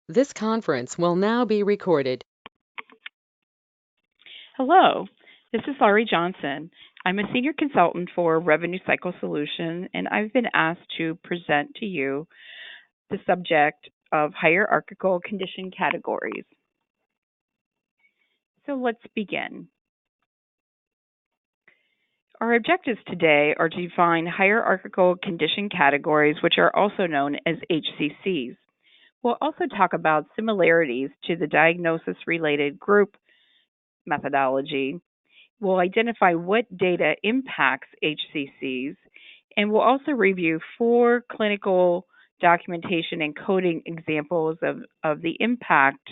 This conference will now be recorded. Hello, this is Laurie Johnson. I'm a senior consultant for Revenue Cycle Solution, and I've been asked to present to you the subject of hierarchical condition categories. So let's begin. Our objectives today are to define hierarchical condition categories, which are also known as HCCs. We'll also talk about similarities to the diagnosis-related group methodology. We'll identify what data impacts HCCs, and we'll also review 4 clinical documentation and coding examples of the impact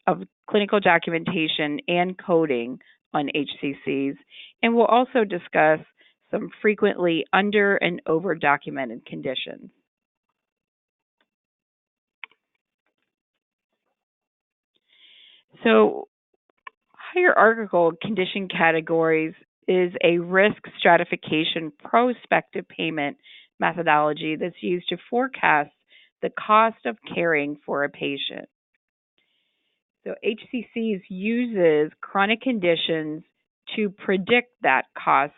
of clinical documentation and coding on HCCs, and we'll also discuss some frequently under and over documented conditions. So, hierarchical condition categories is a risk stratification prospective payment methodology that's used to forecast the cost of caring for a patient. So HCCs uses chronic conditions to predict that cost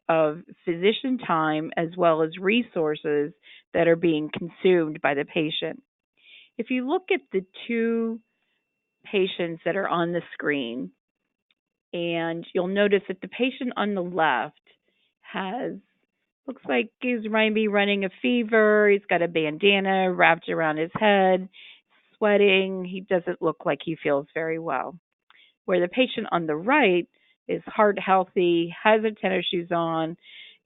of physician time as well as resources that are being consumed by the patient. If you look at the two patients that are on the screen, and you'll notice that the patient on the left has looks like he's maybe running a fever. He's got a bandana wrapped around his head, sweating. He doesn't look like he feels very well. Where the patient on the right is heart healthy, has a tennis shoes on,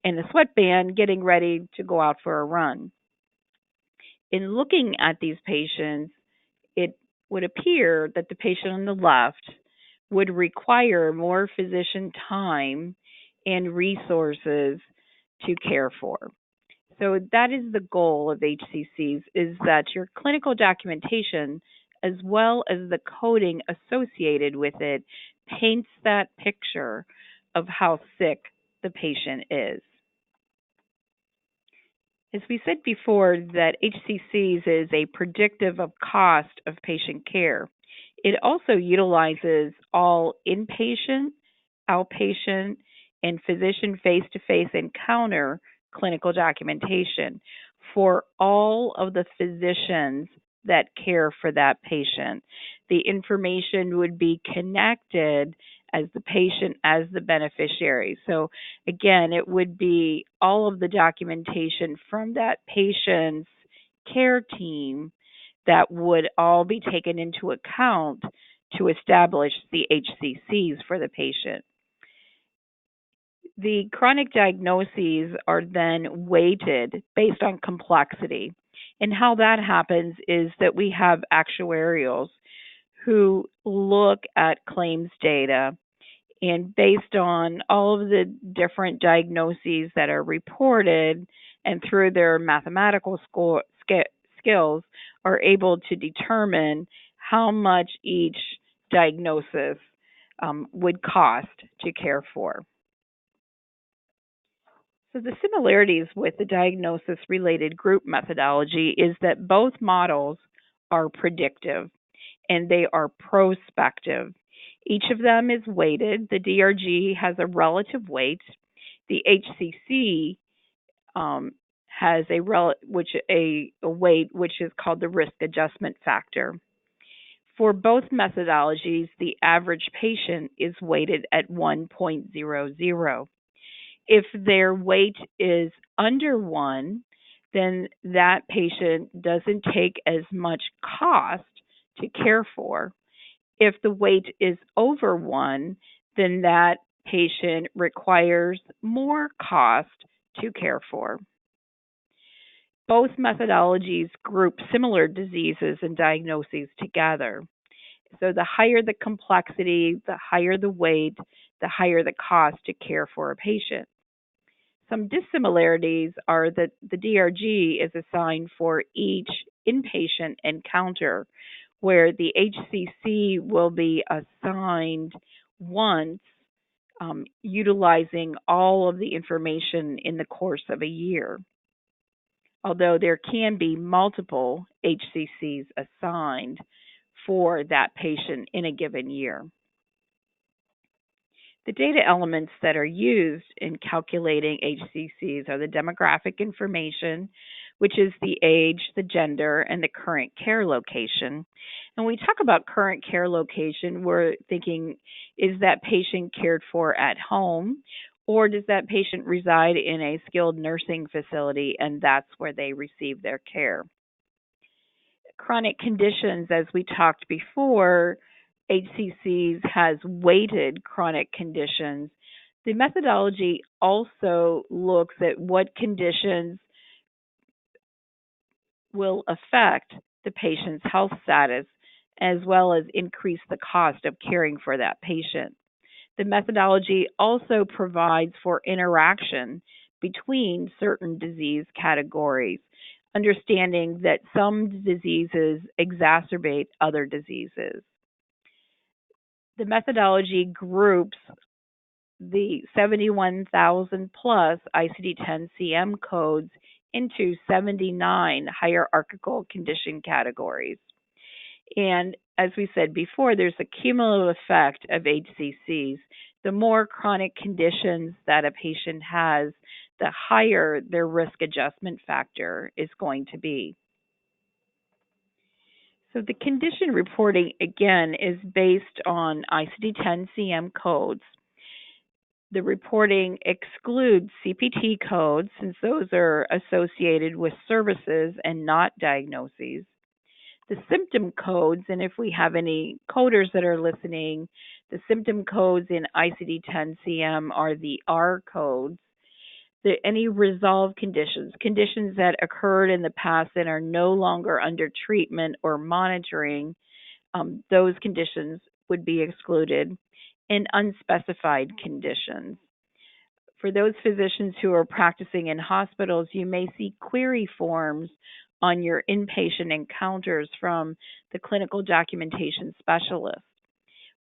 and a sweatband, getting ready to go out for a run. In looking at these patients, it would appear that the patient on the left would require more physician time and resources to care for. So that is the goal of HCCs, is that your clinical documentation as well as the coding associated with it paints that picture of how sick the patient is. As we said before, that HCCs is a predictive of cost of patient care. It also utilizes all inpatient, outpatient, and physician face-to-face encounter clinical documentation for all of the physicians that care for that patient. The information would be connected as the patient as the beneficiary. So again, it would be all of the documentation from that patient's care team that would all be taken into account to establish the HCCs for the patient. The chronic diagnoses are then weighted based on complexity. And how that happens is that we have actuarials who look at claims data, and based on all of the different diagnoses that are reported and through their mathematical skills are able to determine how much each diagnosis would cost to care for. So the similarities with the diagnosis related group methodology is that both models are predictive and they are prospective. Each of them is weighted. The DRG has a relative weight. The HCC has a weight which is called the risk adjustment factor. For both methodologies, the average patient is weighted at 1.00. If their weight is under 1, then that patient doesn't take as much cost to care for. If the weight is over 1, then that patient requires more cost to care for. Both methodologies group similar diseases and diagnoses together. So the higher the complexity, the higher the weight, the higher the cost to care for a patient. Some dissimilarities are that the DRG is assigned for each inpatient encounter, where the HCC will be assigned once, utilizing all of the information in the course of a year. Although there can be multiple HCCs assigned for that patient in a given year. The data elements that are used in calculating HCCs are the demographic information, which is the age, the gender, and the current care location. And when we talk about current care location, we're thinking, is that patient cared for at home, or does that patient reside in a skilled nursing facility and that's where they receive their care? Chronic conditions, as we talked before, HCCs has weighted chronic conditions. The methodology also looks at what conditions will affect the patient's health status as well as increase the cost of caring for that patient. The methodology also provides for interaction between certain disease categories, understanding that some diseases exacerbate other diseases. The methodology groups the 71,000 plus ICD-10-CM codes into 79 hierarchical condition categories. And as we said before, there's a cumulative effect of HCCs. The more chronic conditions that a patient has, the higher their risk adjustment factor is going to be. So the condition reporting, again, is based on ICD-10-CM codes. The reporting excludes CPT codes since those are associated with services and not diagnoses. The symptom codes, and if we have any coders that are listening, the symptom codes in ICD-10-CM are the R codes. Any resolved conditions, conditions that occurred in the past and are no longer under treatment or monitoring, those conditions would be excluded, and unspecified conditions. For those physicians who are practicing in hospitals, you may see query forms on your inpatient encounters from the clinical documentation specialist.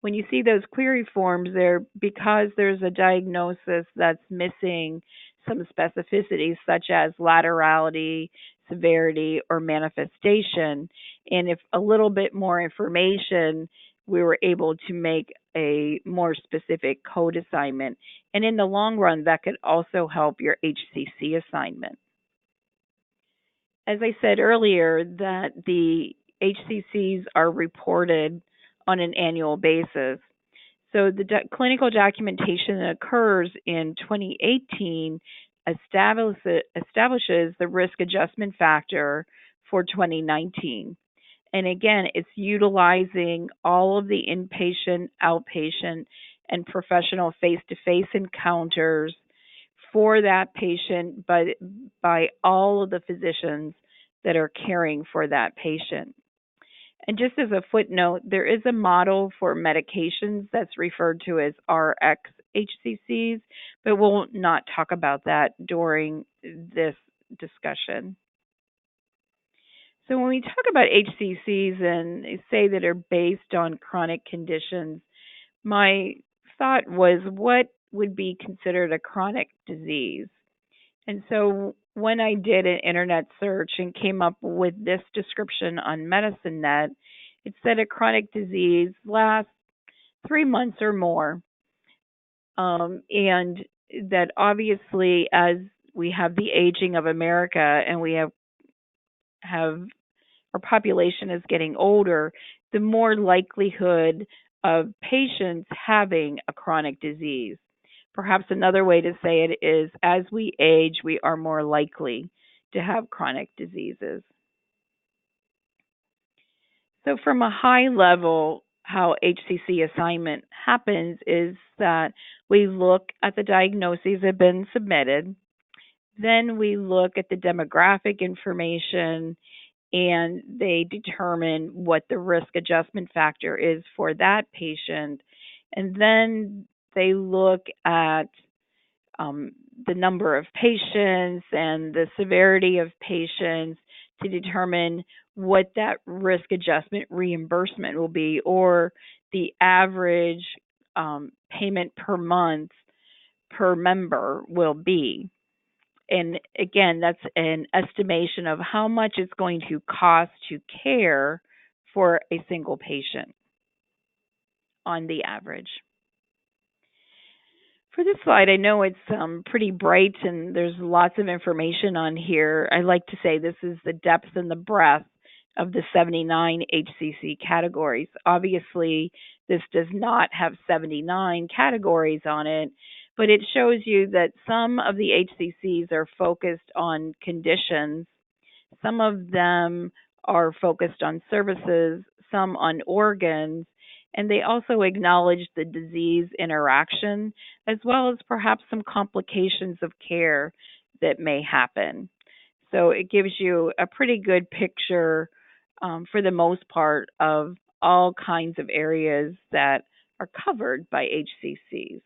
When you see those query forms, they're because there's a diagnosis that's missing some specificities such as laterality, severity, or manifestation. And if a little bit more information, we were able to make a more specific code assignment. And in the long run, that could also help your HCC assignment. As I said earlier, that the HCCs are reported on an annual basis. So the clinical documentation that occurs in 2018 establishes the risk adjustment factor for 2019. And again, it's utilizing all of the inpatient, outpatient, and professional face-to-face encounters for that patient by all of the physicians that are caring for that patient. And just as a footnote, there is a model for medications that's referred to as RX HCCs, but we'll not talk about that during this discussion. So when we talk about HCCs and say that are based on chronic conditions, my thought was what would be considered a chronic disease? And so when I did an internet search and came up with this description on MedicineNet, it said a chronic disease lasts 3 months or more. And that obviously as we have the aging of America and we have our population is getting older, the more likelihood of patients having a chronic disease. Perhaps another way to say it is as we age, we are more likely to have chronic diseases. So from a high level, how HCC assignment happens is that we look at the diagnoses that have been submitted. Then we look at the demographic information and they determine what the risk adjustment factor is for that patient. And then they look at the number of patients and the severity of patients to determine what that risk adjustment reimbursement will be, or the average payment per month per member will be. And again, that's an estimation of how much it's going to cost to care for a single patient on the average. For this slide, I know it's pretty bright and there's lots of information on here. I like to say this is the depth and the breadth of the 79 HCC categories. Obviously, this does not have 79 categories on it, but it shows you that some of the HCCs are focused on conditions, some of them are focused on services, some on organs, and they also acknowledge the disease interaction as well as perhaps some complications of care that may happen. So it gives you a pretty good picture, for the most part, of all kinds of areas that are covered by HCCs.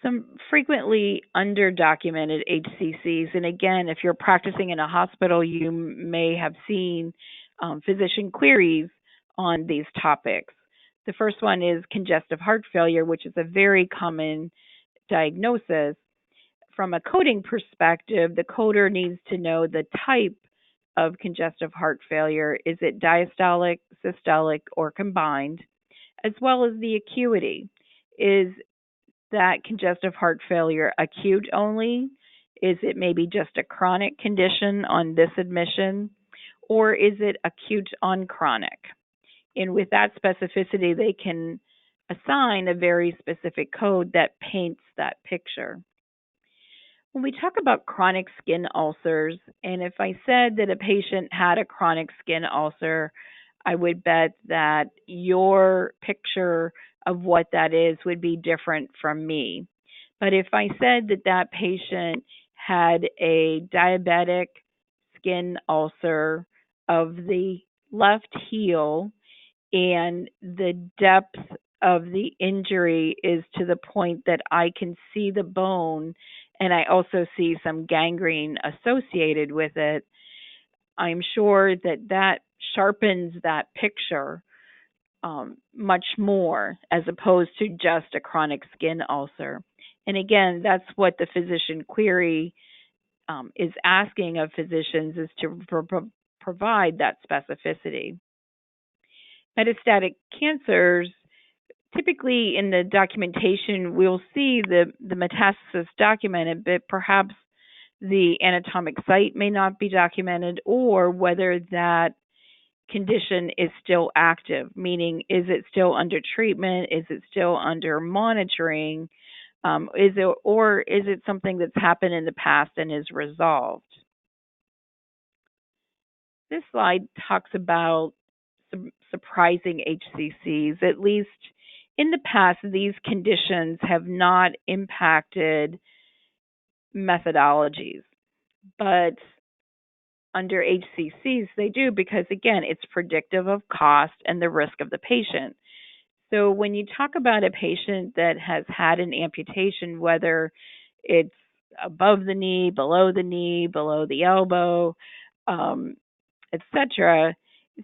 Some frequently underdocumented HCCs, and again, if you're practicing in a hospital, you may have seen physician queries on these topics. The first one is congestive heart failure, which is a very common diagnosis. From a coding perspective, the coder needs to know the type of congestive heart failure. Is it diastolic, systolic, or combined? As well as the acuity. Is that congestive heart failure acute only? Is it maybe just a chronic condition on this admission? Or is it acute on chronic? And with that specificity, they can assign a very specific code that paints that picture. When we talk about chronic skin ulcers, and if I said that a patient had a chronic skin ulcer, I would bet that your picture of what that is would be different from me. But if I said that that patient had a diabetic skin ulcer of the left heel and the depth of the injury is to the point that I can see the bone and I also see some gangrene associated with it, I'm sure that that sharpens that picture much more as opposed to just a chronic skin ulcer. And again, that's what the physician query is asking of physicians, is to provide that specificity. Metastatic cancers, typically in the documentation, we'll see the metastasis documented, but perhaps the anatomic site may not be documented, or whether that condition is still active, meaning is it still under treatment? Is it still under monitoring? Is it something that's happened in the past and is resolved? This slide talks about some surprising HCCs. At least in the past, these conditions have not impacted methodologies, but under HCCs, they do, because again, it's predictive of cost and the risk of the patient. So when you talk about a patient that has had an amputation, whether it's above the knee, below the elbow, etc.,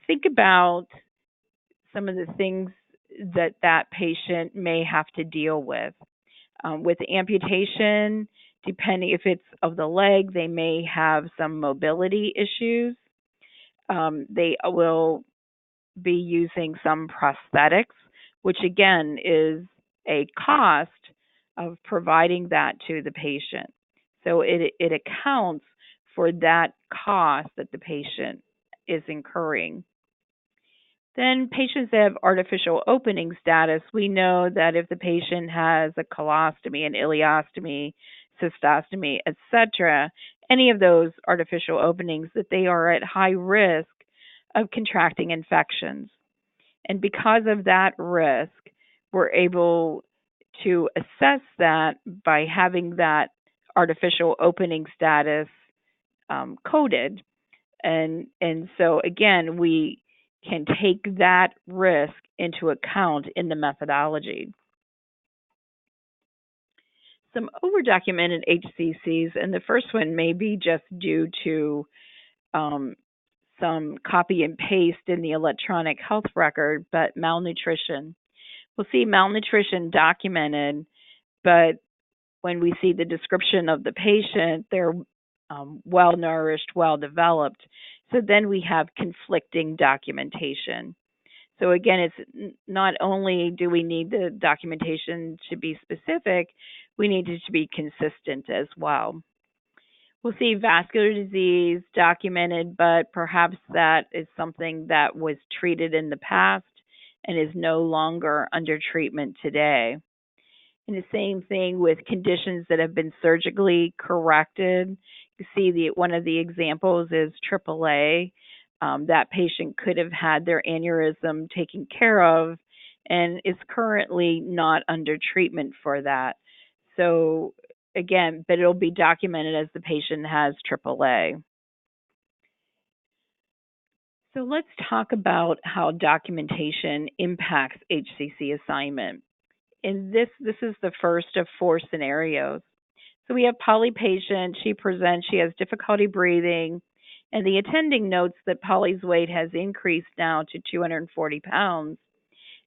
think about some of the things that that patient may have to deal with. With amputation, depending if it's of the leg, they may have some mobility issues. They will be using some prosthetics, which again is a cost of providing that to the patient. So it accounts for that cost that the patient is incurring. Then patients that have artificial opening status, we know that if the patient has a colostomy, an ileostomy, cystostomy, etc., any of those artificial openings, that they are at high risk of contracting infections. And because of that risk, we're able to assess that by having that artificial opening status coded. And so again, we can take that risk into account in the methodology. Some overdocumented HCCs, and the first one may be just due to some copy and paste in the electronic health record, but malnutrition. We'll see malnutrition documented, but when we see the description of the patient, they're well nourished, well developed. So then we have conflicting documentation. So again, it's not only do we need the documentation to be specific, we need it to be consistent as well. We'll see vascular disease documented, but perhaps that is something that was treated in the past and is no longer under treatment today. And the same thing with conditions that have been surgically corrected. You see, one of the examples is AAA. That patient could have had their aneurysm taken care of and is currently not under treatment for that. So, again, but it'll be documented as the patient has AAA. So let's talk about how documentation impacts HCC assignment. And this is the first of four scenarios. So we have Polly patient. She presents. She has difficulty breathing, and the attending notes that Polly's weight has increased now to 240 pounds,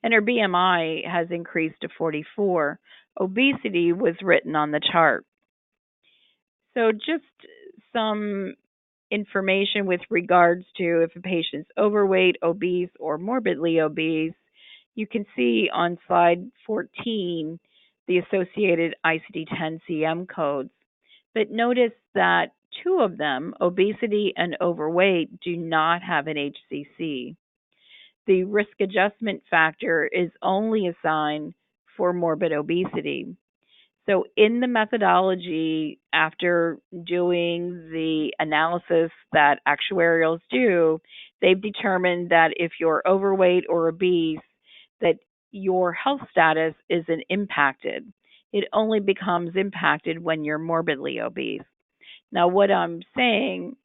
and her BMI has increased to 44. Obesity was written on the chart. So just some information with regards to if a patient's overweight, obese, or morbidly obese. You can see on slide 14 the associated ICD-10 CM codes. But notice that two of them, obesity and overweight, do not have an HCC. The risk adjustment factor is only assigned for morbid obesity. So, in the methodology, after doing the analysis that actuarials do, they've determined that if you're overweight or obese, that your health status isn't impacted. It only becomes impacted when you're morbidly obese. Now, what I'm saying,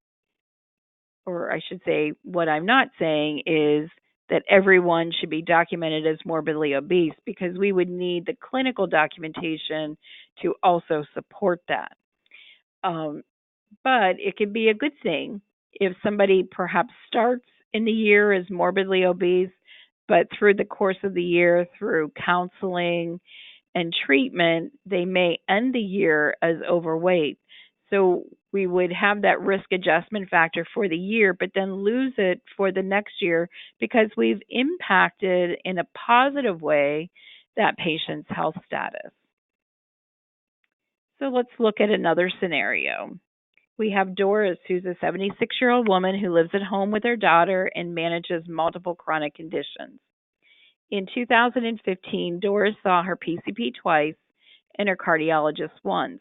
or I should say, what I'm not saying is that everyone should be documented as morbidly obese because we would need the clinical documentation to also support that. But it could be a good thing if somebody perhaps starts in the year as morbidly obese, but through the course of the year, through counseling and treatment, they may end the year as overweight. So we would have that risk adjustment factor for the year, but then lose it for the next year because we've impacted in a positive way that patient's health status. So let's look at another scenario. We have Doris, who's a 76-year-old woman who lives at home with her daughter and manages multiple chronic conditions. In 2015, Doris saw her PCP twice and her cardiologist once.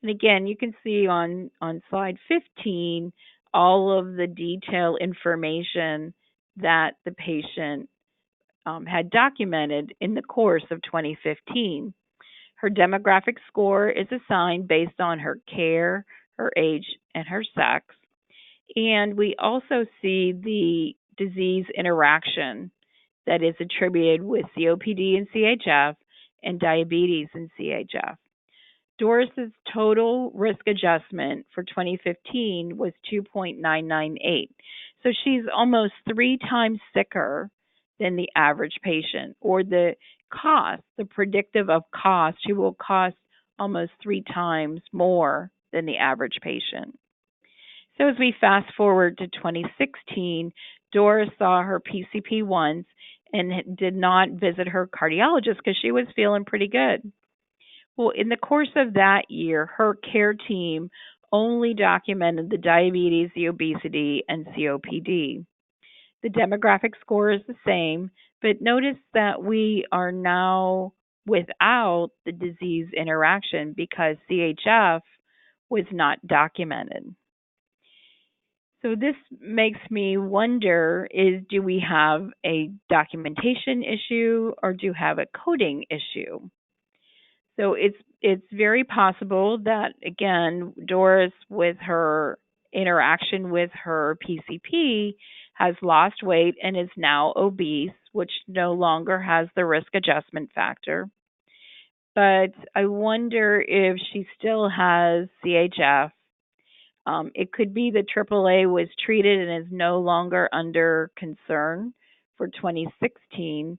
And again, you can see on slide 15 all of the detailed information that the patient had documented in the course of 2015. Her demographic score is assigned based on her care, her age, and her sex. And we also see the disease interaction that is attributed with COPD and CHF and diabetes and CHF. Doris's total risk adjustment for 2015 was 2.998. So she's almost 3 times sicker than the average patient, or the cost, the predictive of cost, she will cost almost 3 times more than the average patient. So as we fast forward to 2016, Doris saw her PCP once and did not visit her cardiologist because she was feeling pretty good. Well, in the course of that year, her care team only documented the diabetes, the obesity, and COPD. The demographic score is the same, but notice that we are now without the disease interaction because CHF was not documented. So this makes me wonder do we have a documentation issue or do we have a coding issue? So it's very possible that, again, Doris, with her interaction with her PCP, has lost weight and is now obese, which no longer has the risk adjustment factor. But I wonder if she still has CHF. It could be that AAA was treated and is no longer under concern for 2016,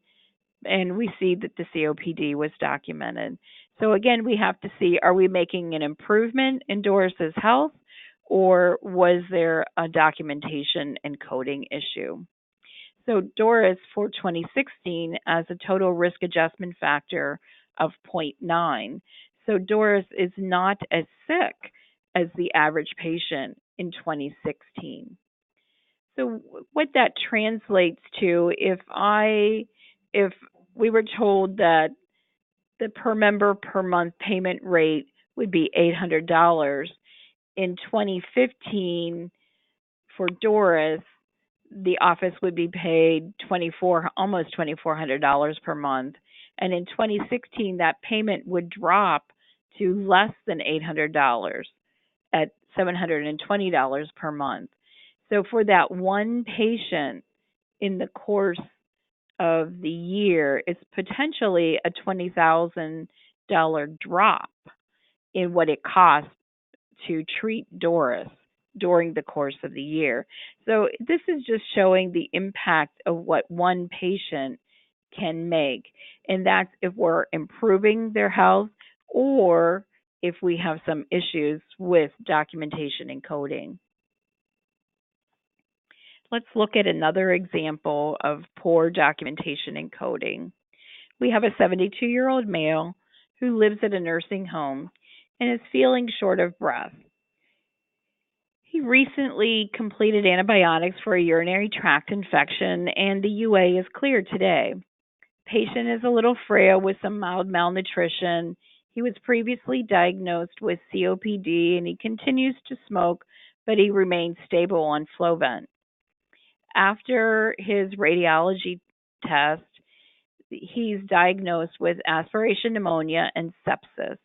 and we see that the COPD was documented. So again, we have to see, are we making an improvement in Doris's health, or was there a documentation and coding issue? So Doris for 2016 has a total risk adjustment factor of zero point 0.9. So Doris is not as sick as the average patient in 2016. So what that translates to, if we were told that the per member per month payment rate would be $800 in 2015 for Doris, the office would be paid almost $2,400 per month, and in 2016 that payment would drop to less than $800 at $720 per month. So for that one patient in the course of the year, it's potentially a $20,000 drop in what it costs to treat Doris during the course of the year. So this is just showing the impact of what one patient can make. And that's if we're improving their health or if we have some issues with documentation and coding. Let's look at another example of poor documentation and coding. We have a 72-year-old male who lives at a nursing home and is feeling short of breath. He recently completed antibiotics for a urinary tract infection, and the UA is cleared today. Patient is a little frail with some mild malnutrition. He was previously diagnosed with COPD, and he continues to smoke, but he remains stable on Flovent. After his radiology test, he's diagnosed with aspiration pneumonia and sepsis.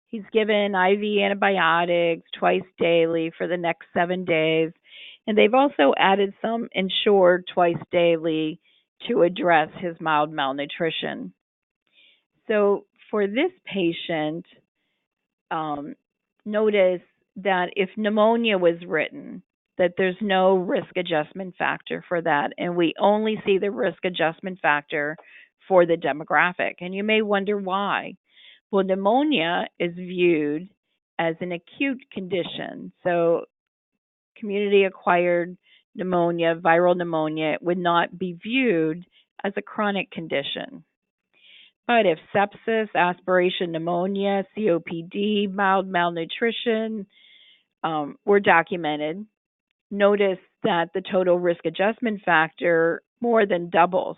He's given IV antibiotics twice daily for the next 7 days, and they've also added some Ensure twice daily to address his mild malnutrition. So for this patient, notice that if pneumonia was written, that there's no risk adjustment factor for that, and we only see the risk adjustment factor for the demographic. And you may wonder why. Well, pneumonia is viewed as an acute condition. So community-acquired pneumonia, viral pneumonia, would not be viewed as a chronic condition. But if sepsis, aspiration pneumonia, COPD, mild malnutrition were documented, notice that the total risk adjustment factor more than doubles.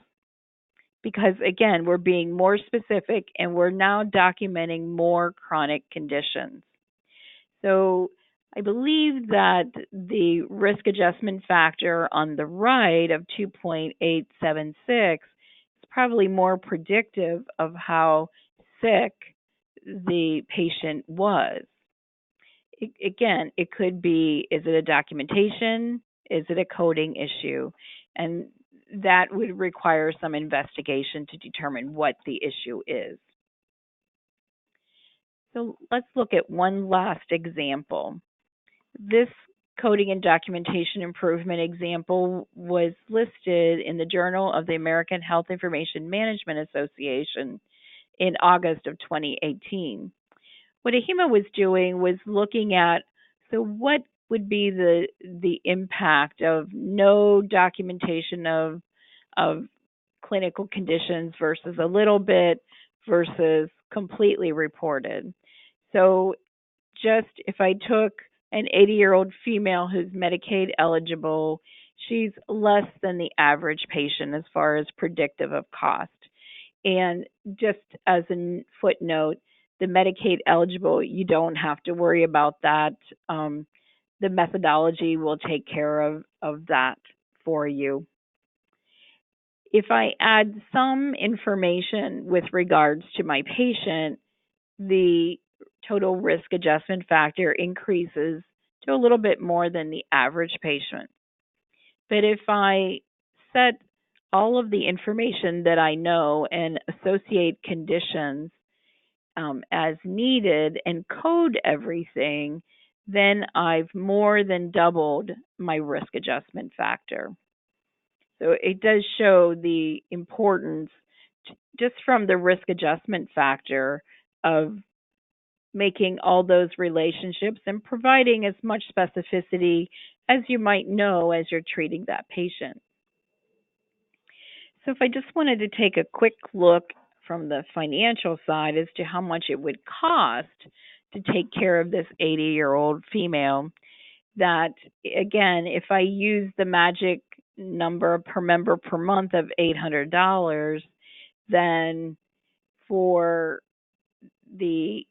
Because again, we're being more specific and we're now documenting more chronic conditions. So I believe that the risk adjustment factor on the right of 2.876 is probably more predictive of how sick the patient was. Again, it could be, is it a documentation? Is it a coding issue? And that would require some investigation to determine what the issue is. So let's look at one last example. This coding and documentation improvement example was listed in the Journal of the American Health Information Management Association in August of 2018. What AHIMA was doing was looking at, so what would be the impact of no documentation of clinical conditions versus a little bit versus completely reported. So just if I took an 80-year-old female who's Medicaid eligible, she's less than the average patient as far as predictive of cost. And just as a footnote, the Medicaid eligible, you don't have to worry about that. The methodology will take care of that for you. If I add some information with regards to my patient, the total risk adjustment factor increases to a little bit more than the average patient. But if I set all of the information that I know and associate conditions as needed and code everything, then I've more than doubled my risk adjustment factor. So it does show the importance, just from the risk adjustment factor, of making all those relationships and providing as much specificity as you might know as you're treating that patient. So, if I just wanted to take a quick look from the financial side as to how much it would cost to take care of this 80-year-old female, that again, if I use the magic number per member per month of $800, then for the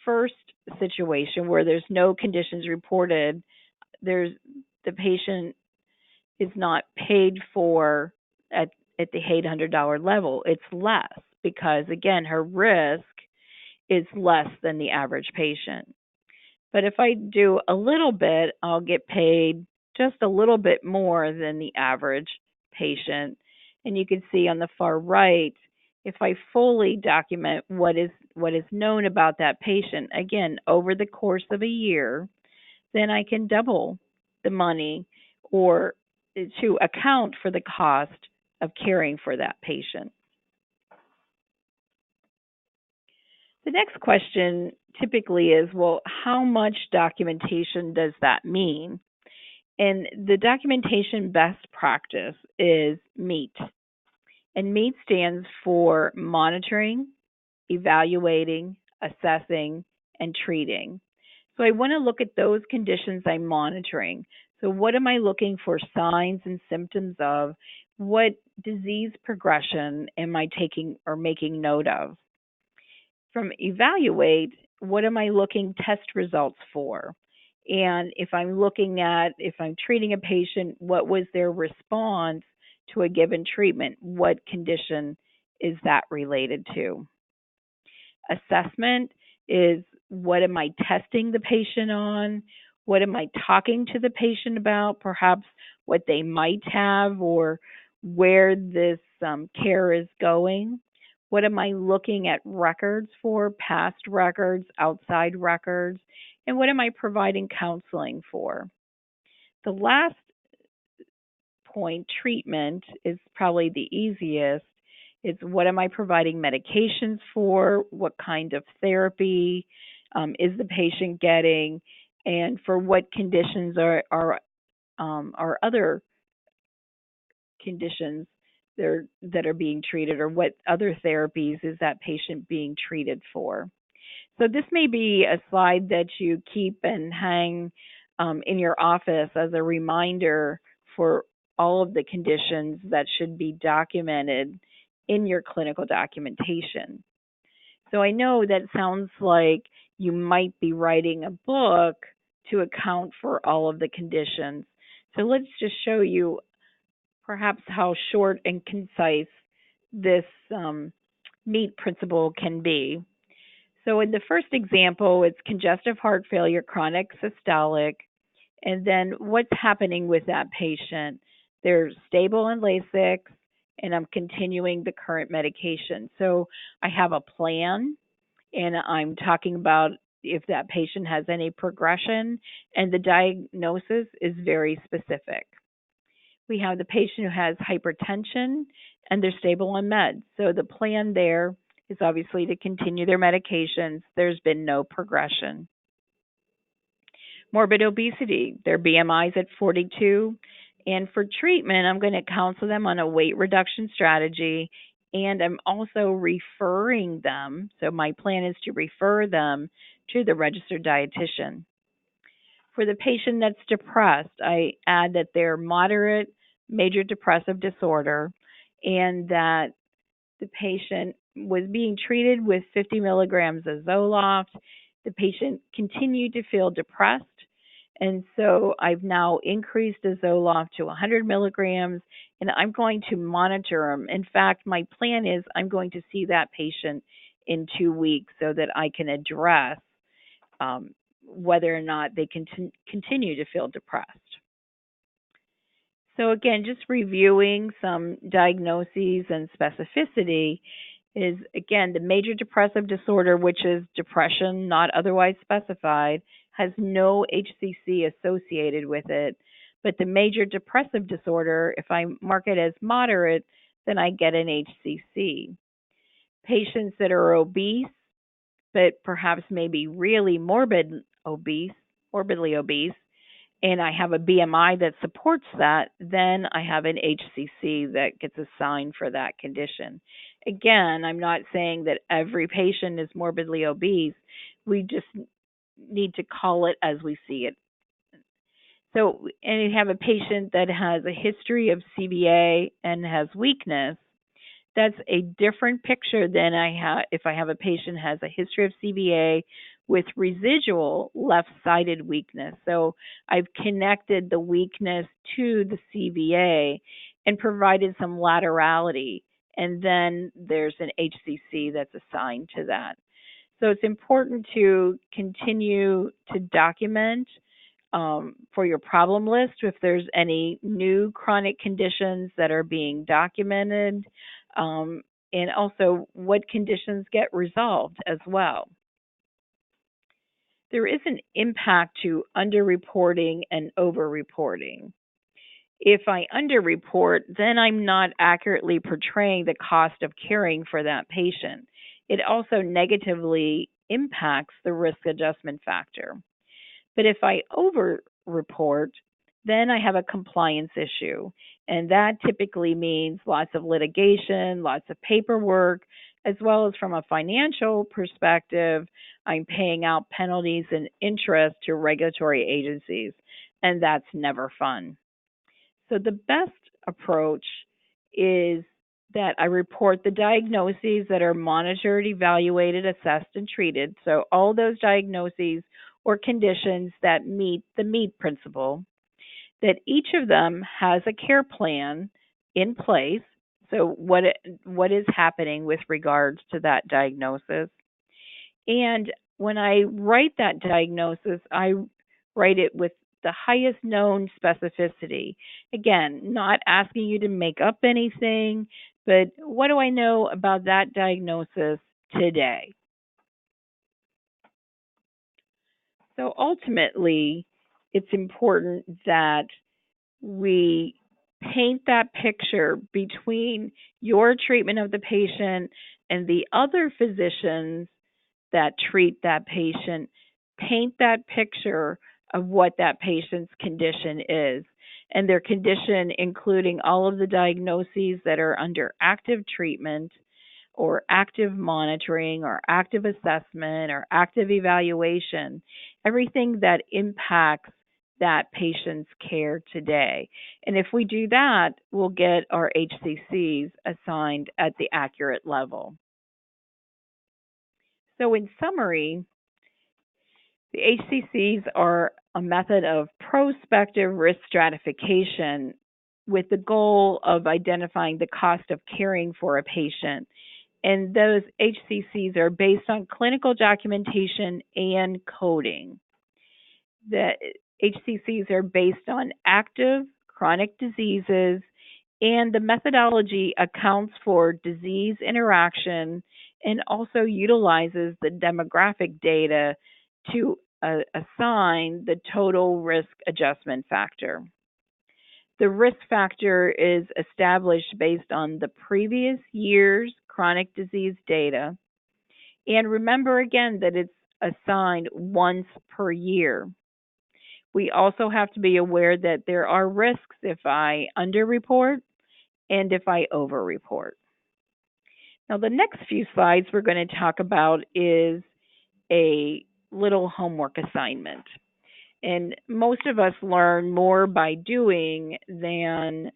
first situation where there's no conditions reported, there's the patient is not paid for at the $800 level. It's less because again, her risk is less than the average patient. But if I do a little bit, I'll get paid just a little bit more than the average patient. And you can see on the far right, if I fully document what is known about that patient, again, over the course of a year, then I can double the money or to account for the cost of caring for that patient. The next question typically is, well, how much documentation does that mean? And the documentation best practice is MEET. And MEET stands for monitoring, evaluating, assessing, and treating. So I want to look at those conditions I'm monitoring. So what am I looking for signs and symptoms of? What disease progression am I taking or making note of? From evaluate, what am I looking test results for? And if I'm treating a patient, what was their response to a given treatment? What condition is that related to? Assessment is, what am I testing the patient on? What am I talking to the patient about? Perhaps what they might have or where this care is going. What am I looking at records for, past records, outside records? And what am I providing counseling for? The last point, treatment, is probably the easiest. It's what am I providing medications for? What kind of therapy is the patient getting? And for what conditions are other conditions that are being treated, or what other therapies is that patient being treated for? So this may be a slide that you keep and hang in your office as a reminder for all of the conditions that should be documented in your clinical documentation. So I know that sounds like you might be writing a book to account for all of the conditions. So let's just show you perhaps how short and concise this MEET principle can be. So in the first example, it's congestive heart failure, chronic systolic, and then what's happening with that patient. They're stable in Lasix, and I'm continuing the current medication. So I have a plan, and I'm talking about if that patient has any progression, and the diagnosis is very specific. We have the patient who has hypertension, and they're stable on meds. So the plan there is obviously to continue their medications. There's been no progression. Morbid obesity, their BMI is at 42. And for treatment, I'm going to counsel them on a weight reduction strategy. And I'm also referring them. So my plan is to refer them to the registered dietitian. For the patient that's depressed, I add that they're moderate major depressive disorder and that the patient was being treated with 50 milligrams of Zoloft. The patient continued to feel depressed, and so I've now increased the Zoloft to 100 milligrams, and I'm going to monitor them. In fact, my plan is I'm going to see that patient in 2 weeks so that I can address whether or not they continue to feel depressed. So again, just reviewing some diagnoses and specificity is, again, the major depressive disorder, which is depression not otherwise specified, has no HCC associated with it. But the major depressive disorder, if I mark it as moderate, then I get an HCC. Patients that are obese but perhaps maybe really morbidly obese, and I have a BMI that supports that, then I have an HCC that gets assigned for that condition. Again, I'm not saying that every patient is morbidly obese. We just need to call it as we see it. So, and you have a patient that has a history of CVA and has weakness, that's a different picture than I have if I have a patient has a history of CVA with residual left-sided weakness. So I've connected the weakness to the CVA and provided some laterality, and then there's an HCC that's assigned to that. So it's important to continue to document for your problem list if there's any new chronic conditions that are being documented, and also what conditions get resolved as well. There is an impact to underreporting and overreporting. If I underreport, then I'm not accurately portraying the cost of caring for that patient. It also negatively impacts the risk adjustment factor. But if I over report, then I have a compliance issue. And that typically means lots of litigation, lots of paperwork, as well as from a financial perspective, I'm paying out penalties and interest to regulatory agencies. And that's never fun. So the best approach is that I report the diagnoses that are monitored, evaluated, assessed, and treated. So all those diagnoses or conditions that meet the MEET principle, that each of them has a care plan in place. So what is happening with regards to that diagnosis? And when I write that diagnosis, I write it with the highest known specificity. Again, not asking you to make up anything, but what do I know about that diagnosis today? So ultimately, it's important that we paint that picture between your treatment of the patient and the other physicians that treat that patient, paint that picture of what that patient's condition is. And their condition, including all of the diagnoses that are under active treatment or active monitoring or active assessment or active evaluation, everything that impacts that patient's care today. And if we do that, we'll get our HCCs assigned at the accurate level. So in summary, the HCCs are a method of prospective risk stratification with the goal of identifying the cost of caring for a patient. And those HCCs are based on clinical documentation and coding. The HCCs are based on active chronic diseases, and the methodology accounts for disease interaction and also utilizes the demographic data to assign the total risk adjustment factor. The risk factor is established based on the previous year's chronic disease data. And remember again that it's assigned once per year. We also have to be aware that there are risks if I underreport and if I overreport. Now, the next few slides we're going to talk about is a little homework assignment. And most of us learn more by doing than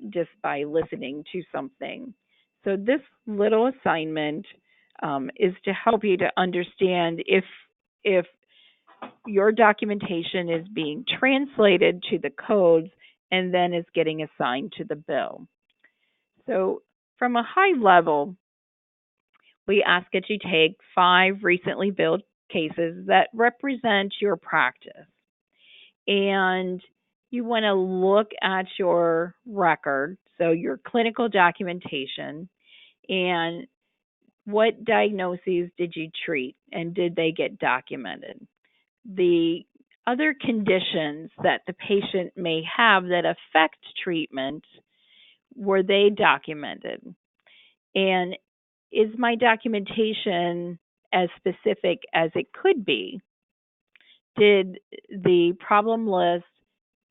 just by listening to something. So this little assignment is to help you to understand if your documentation is being translated to the codes and then is getting assigned to the bill. So from a high level, we ask that you take 5 recently billed cases that represent your practice. And you want to look at your record, so your clinical documentation, and what diagnoses did you treat and did they get documented? The other conditions that the patient may have that affect treatment, were they documented? And is my documentation as specific as it could be? Did the problem list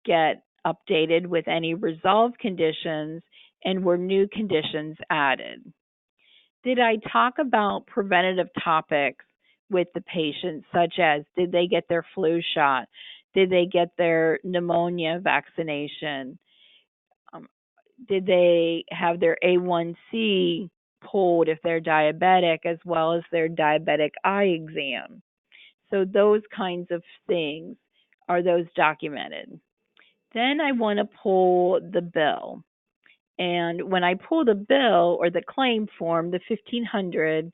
get updated with any resolved conditions, and were new conditions added? Did I talk about preventative topics with the patient, such as did they get their flu shot? Did they get their pneumonia vaccination? Um, did they have their A1C pulled if they're diabetic, as well as their diabetic eye exam? So, those kinds of things, are those documented? Then I want to pull the bill. And when I pull the bill or the claim form, the 1500,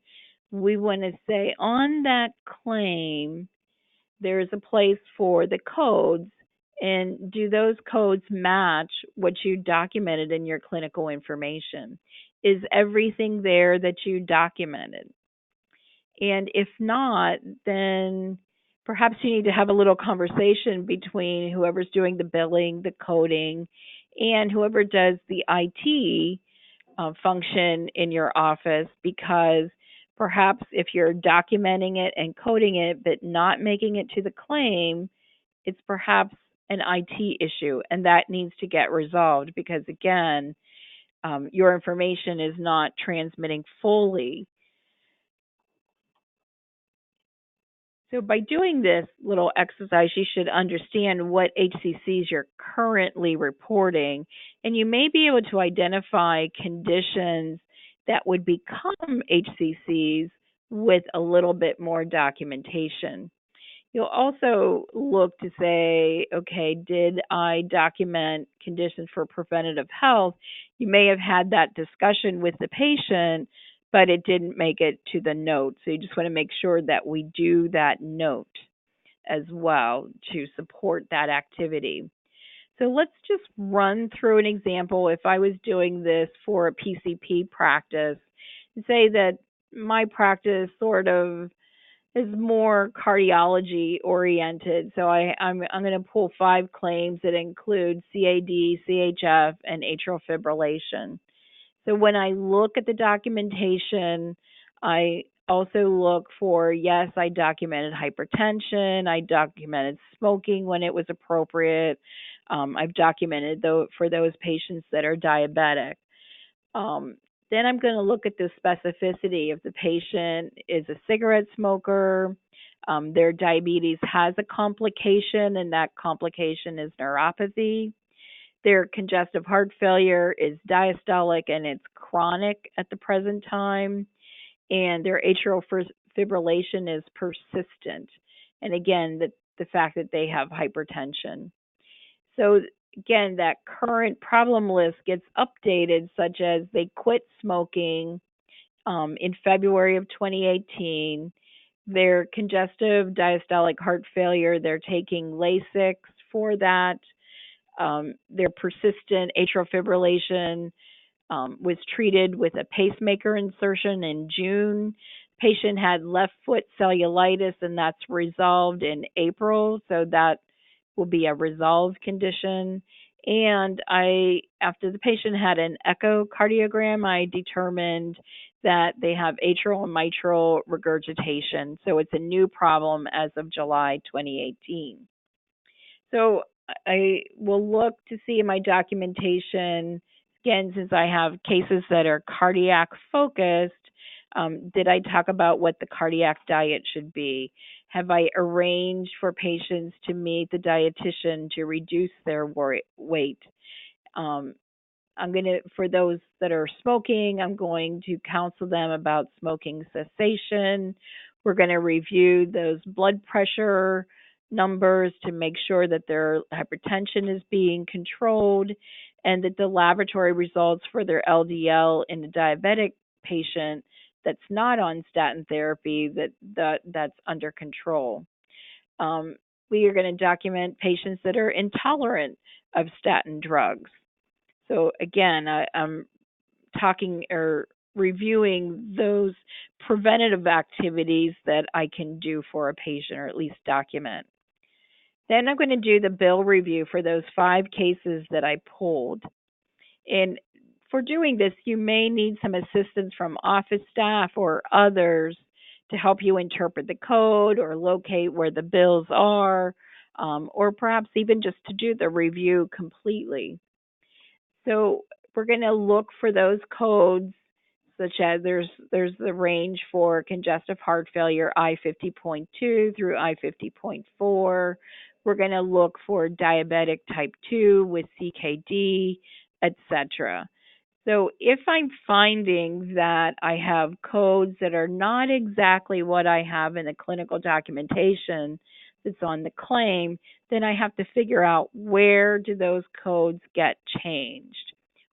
we want to say on that claim, there's a place for the codes. And do those codes match what you documented in your clinical information? Is everything there that you documented? And if not, then perhaps you need to have a little conversation between whoever's doing the billing, the coding, and whoever does the IT function in your office, because perhaps if you're documenting it and coding it but not making it to the claim, it's perhaps an IT issue, and that needs to get resolved because, again, your information is not transmitting fully. So by doing this little exercise, you should understand what HCCs you're currently reporting, and you may be able to identify conditions that would become HCCs with a little bit more documentation. You'll also look to say, okay, did I document conditions for preventative health? You may have had that discussion with the patient, but it didn't make it to the note. So you just want to make sure that we do that note as well to support that activity. So let's just run through an example. If I was doing this for a PCP practice, and say that my practice sort of is more cardiology oriented. So I'm going to pull 5 claims that include CAD, CHF, and atrial fibrillation. So when I look at the documentation, I also look for, yes, I documented hypertension, I documented smoking when it was appropriate. I've documented for those patients that are diabetic. Then I'm going to look at the specificity. If the patient is a cigarette smoker, their diabetes has a complication, and that complication is neuropathy. Their congestive heart failure is diastolic and it's chronic at the present time, and their atrial fibrillation is persistent. And again, the fact that they have hypertension. So again, that current problem list gets updated, such as they quit smoking in February of 2018. Their congestive diastolic heart failure, they're taking Lasix for that. Their persistent atrial fibrillation was treated with a pacemaker insertion in June. Patient had left foot cellulitis, and that's resolved in April, so that will be a resolved condition. And after the patient had an echocardiogram, I determined that they have atrial and mitral regurgitation. So it's a new problem as of July 2018. So I will look to see in my documentation, again, since I have cases that are cardiac focused, did I talk about what the cardiac diet should be? Have I arranged for patients to meet the dietitian to reduce their weight? For those that are smoking, I'm going to counsel them about smoking cessation. We're going to review those blood pressure numbers to make sure that their hypertension is being controlled and that the laboratory results for their LDL in a diabetic patient that's not on statin therapy, that's under control. We are going to document patients that are intolerant of statin drugs. So again, I'm talking or reviewing those preventative activities that I can do for a patient, or at least document. Then I'm going to do the bill review for those 5 cases that I pulled. And for doing this, you may need some assistance from office staff or others to help you interpret the code or locate where the bills are, or perhaps even just to do the review completely. So we're going to look for those codes, such as there's the range for congestive heart failure I-50.2 through I-50.4. We're going to look for diabetic type 2 with CKD, etc. So if I'm finding that I have codes that are not exactly what I have in the clinical documentation that's on the claim, then I have to figure out where do those codes get changed.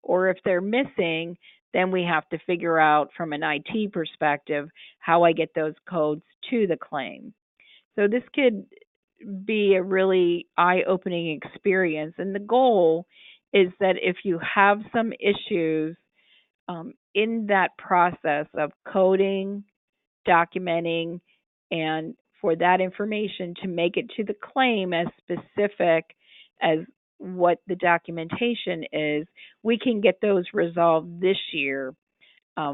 Or if they're missing, then we have to figure out from an IT perspective how I get those codes to the claim. So this could be a really eye-opening experience. And the goal is that if you have some issues in that process of coding, documenting, and for that information to make it to the claim as specific as what the documentation is, we can get those resolved this year,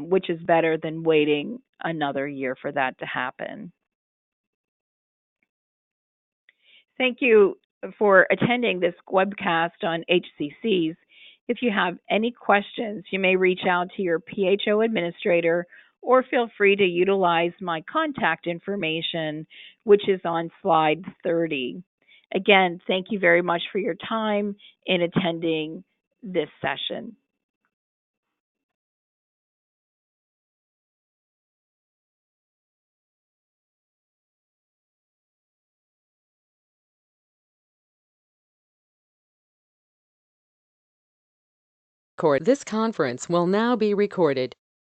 which is better than waiting another year for that to happen. Thank you for attending this webcast on HCCs. If you have any questions, you may reach out to your PHO administrator or feel free to utilize my contact information, which is on slide 30. Again, thank you very much for your time in attending this session. This conference will now be recorded.